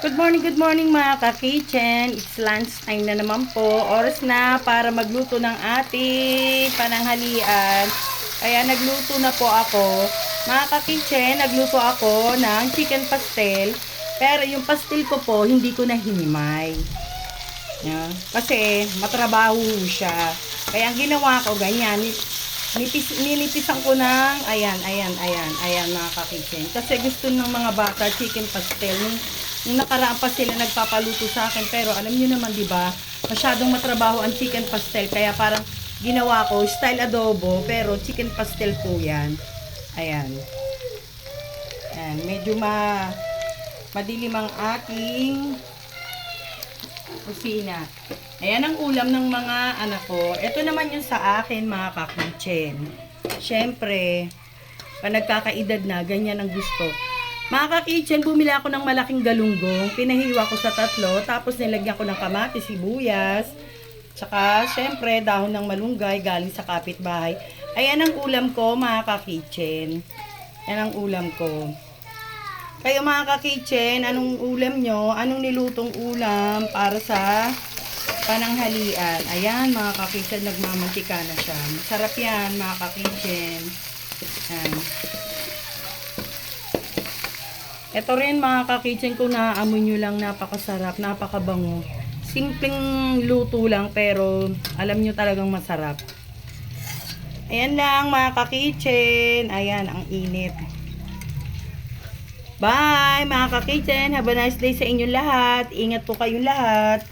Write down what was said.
Good morning mga ka-kitchen. It's lunch time na naman po. Oras na para magluto ng ating pananghalian. Kaya nagluto na po ako. Mga ka-kitchen, nagluto ako ng chicken pastel. Pero yung pastel ko po, hindi ko na hinimay. Yan. Kasi matrabaho siya. Kaya ang ginawa ko, ganyan. Ninipisan ko ng, ayan mga ka-kitchen. Kasi gusto ng mga bata, chicken pastel. Nung nakaraan pa sila nagpapaluto sa akin, pero alam niyo naman, 'di ba? Masyadong matrabaho ang chicken pastel, kaya parang ginawa ko style adobo, pero chicken pastel po 'yan. Ayan. Ayan, medyo madilim ang aking kusina. Ayan ang ulam ng mga anak ko. Ito naman yung sa akin, mga ka-kitchen. Syempre, pag nagkakaedad na, ganyan ang gusto. Mga ka-kitchen, bumili ako ng malaking galunggong. Pinahiwa ko sa tatlo. Tapos nilagyan ko ng kamatis, sibuyas. Tsaka, syempre, dahon ng malunggay galing sa kapitbahay. Ayan ang ulam ko, mga ka-kitchen. Ayan ang ulam ko. Kayo mga ka-kitchen, anong ulam nyo? Anong nilutong ulam para sa pananghalian? Ayan, mga ka-kitchen, nagmamantika na siya. Masarap yan, mga ka-kitchen. Ayan. Ito rin mga ka-kitchen, kung naaamoy nyo lang, napakasarap, napakabango. Simpleng luto lang pero alam nyo talagang masarap. Ayan lang mga ka-kitchen. Ayan, ang init. Bye mga ka-kitchen. Have a nice day sa inyong lahat. Ingat po kayong lahat.